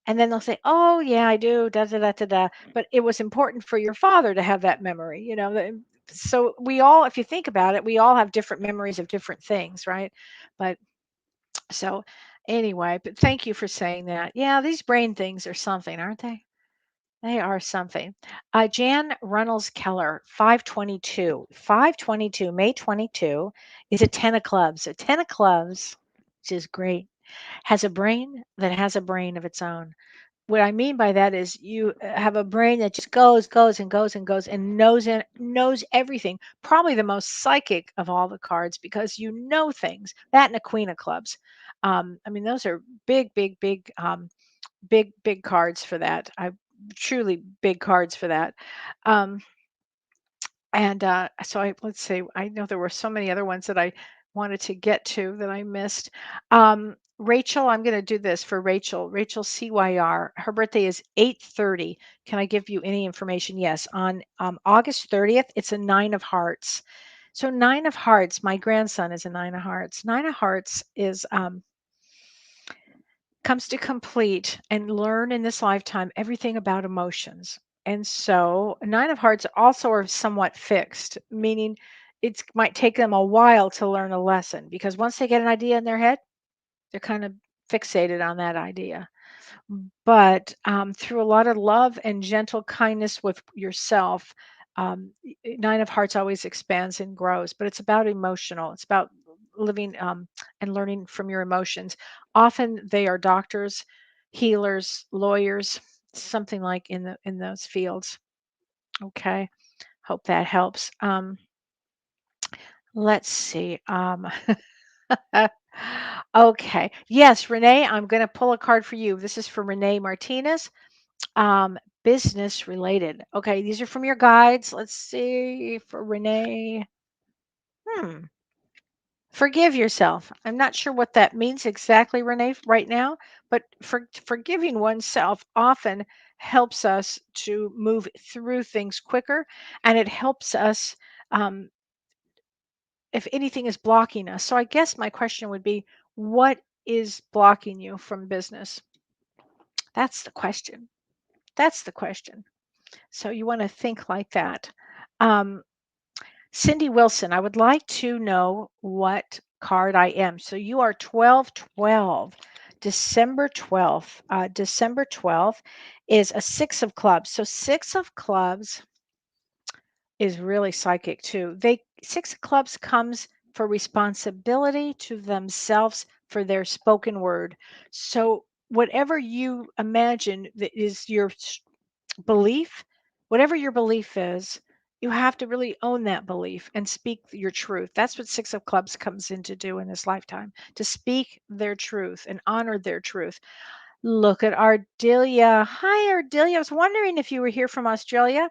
And then they'll say, "Oh, yeah, I do." Da da da da da. But it was important for your father to have that memory. So we all, if you think about it, we all have different memories of different things, right? But so anyway, but thank you for saying that. Yeah, these brain things are something, aren't they? They are something. Jan Runnels Keller, 522. 522, May 22 is a 10 of clubs. A 10 of clubs, which is great, has a brain that has a brain of its own. What I mean by that is you have a brain that just goes and goes and goes and knows everything. Probably the most psychic of all the cards because you know things. That and a queen of clubs. I mean, those are big cards for that. I truly big cards for that. Um, and so let's see. I know there were so many other ones that I wanted to get to that I missed. Rachel, I'm going to do this for Rachel. Rachel CYR. Her birthday is 8:30. Can I give you any information? Yes. On August 30th, it's a 9 of hearts. So 9 of hearts. My grandson is a 9 of hearts. 9 of hearts is comes to complete and learn in this lifetime everything about emotions. And so 9 of hearts also are somewhat fixed, meaning it might take them a while to learn a lesson because once they get an idea in their head, they're kind of fixated on that idea. But through a lot of love and gentle kindness with yourself, 9 of hearts always expands and grows, but it's about emotional. It's about living and learning from your emotions. Often they are doctors, healers, lawyers, something like in those fields. Okay, hope that helps. Let's see. Okay. Yes, Renee, I'm going to pull a card for you. This is for Renee Martinez. Business related. Okay, these are from your guides. Let's see for Renee. Hmm. Forgive yourself. I'm not sure what that means exactly, Renee, right now, but forgiving oneself often helps us to move through things quicker, and it helps us um, if anything is blocking us. So I guess my question would be, what is blocking you from business? That's the question. That's the question. So you want to think like that. Um, Cindy Wilson, I would like to know what card I am. So you are 1212, December 12th. December 12th is a 6 of clubs. So 6 of clubs is really psychic too. 6 of clubs comes for responsibility to themselves for their spoken word. So whatever you imagine that is your belief, whatever your belief is, you have to really own that belief and speak your truth. That's what 6 of clubs comes in to do in this lifetime, to speak their truth and honor their truth. Look at Ardelia. Hi, Ardelia. I was wondering if you were here from Australia.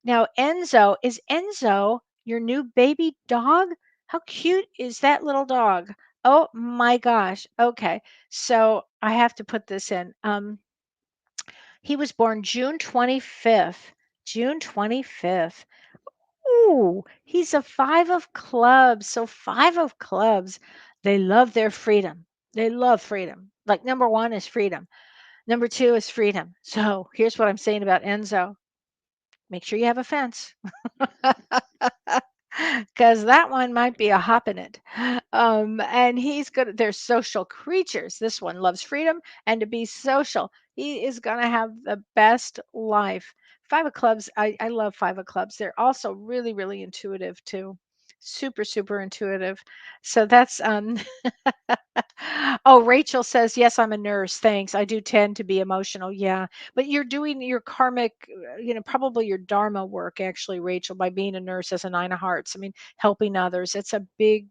Now, Enzo, is Enzo your new baby dog? How cute is that little dog? Oh my gosh. Okay. So I have to put this in. He was born June 25th. June 25th. Ooh, he's a 5 of clubs. So 5 of clubs, they love their freedom. They love freedom. Like number one is freedom. Number two is freedom. So here's what I'm saying about Enzo. Make sure you have a fence. Because that one might be a hopping it. And he's good. They're social creatures. This one loves freedom and to be social. He is going to have the best life. 5 of clubs, I love 5 of clubs. They're also really, really intuitive too. Super, super intuitive. So that's oh, Rachel says, yes, I'm a nurse. Thanks. I do tend to be emotional. Yeah. But you're doing your karmic, probably your dharma work, actually, Rachel, by being a nurse as a 9 of hearts. I mean, helping others. It's a big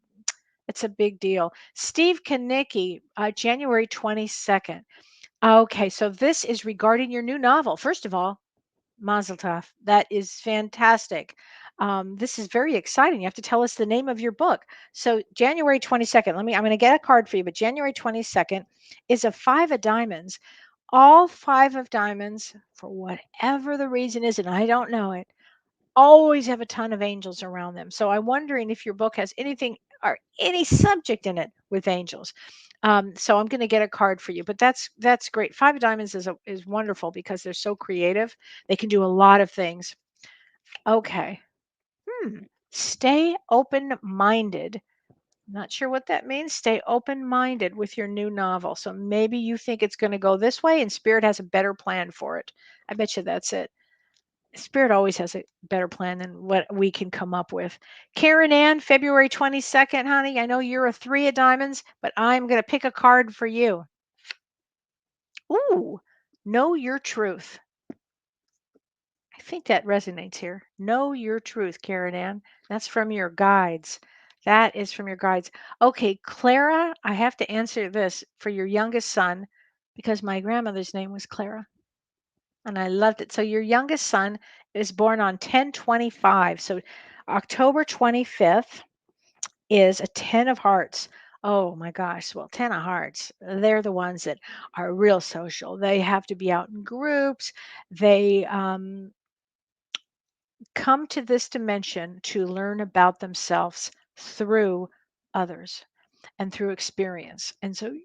deal. Steve Kanicki, January 22nd. Okay, so this is regarding your new novel. First of all, Mazel tov. That is fantastic. This is very exciting. You have to tell us the name of your book. So January 22nd, I'm going to get a card for you, but January 22nd is a 5 of diamonds. All 5 of diamonds, for whatever the reason is, and I don't know it, always have a ton of angels around them. So I'm wondering if your book has anything or any subject in it with angels. So I'm going to get a card for you, but that's great. 5 of diamonds is wonderful because they're so creative. They can do a lot of things. Okay. Stay open-minded. Not sure what that means. Stay open-minded with your new novel. So maybe you think it's going to go this way and Spirit has a better plan for it. I bet you that's it. Spirit always has a better plan than what we can come up with. Karen Ann, February 22nd, honey. I know you're a 3 of diamonds, but I'm going to pick a card for you. Ooh, know your truth. I think that resonates here. Know your truth, Karen Ann. That's from your guides. That is from your guides. Okay, Clara, I have to answer this for your youngest son because my grandmother's name was Clara and I loved it. So your youngest son is born on 10/25. So October 25th is a 10 of hearts. Oh my gosh. Well, 10 of hearts, they're the ones that are real social. They have to be out in groups. They come to this dimension to learn about themselves through others and through experience. And so,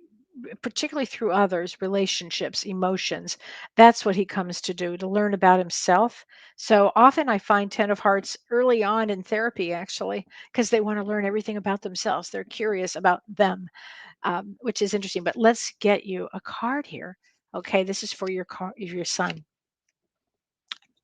particularly through others, relationships, emotions, that's what he comes to do, to learn about himself. So often I find 10 of hearts early on in therapy, actually, because they want to learn everything about themselves. They're curious about them, which is interesting. But let's get you a card here. Okay, this is for your son.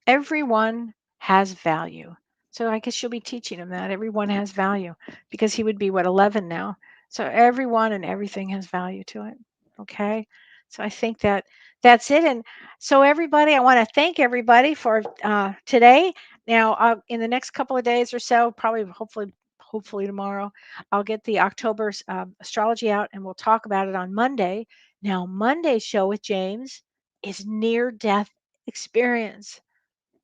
Everyone has value. So I guess you'll be teaching him that everyone has value because he would be what 11 now. So everyone and everything has value to it. Okay. So I think that that's it. And so everybody, I want to thank everybody for today. Now, in the next couple of days or so, probably, hopefully tomorrow, I'll get the October astrology out and we'll talk about it on Monday. Now, Monday's show with James is near death experience.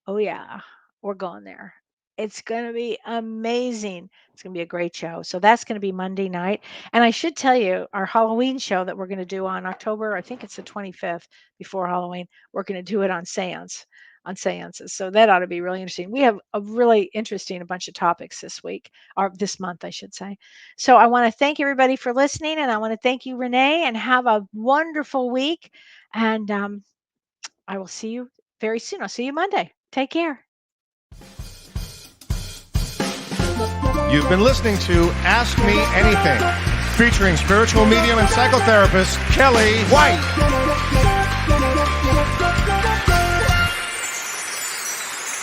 Oh, yeah, we're going there. It's going to be amazing. It's going to be a great show. So that's going to be Monday night. And I should tell you, our Halloween show that we're going to do on October, I think it's the 25th before Halloween, we're going to do it on seances. So that ought to be really interesting. We have a really interesting, a bunch of topics this week, or this month, I should say. So I want to thank everybody for listening. And I want to thank you, Renee, and have a wonderful week. And I will see you very soon. I'll see you Monday. Take care. You've been listening to Ask Me Anything, featuring spiritual medium and psychotherapist Kellee White.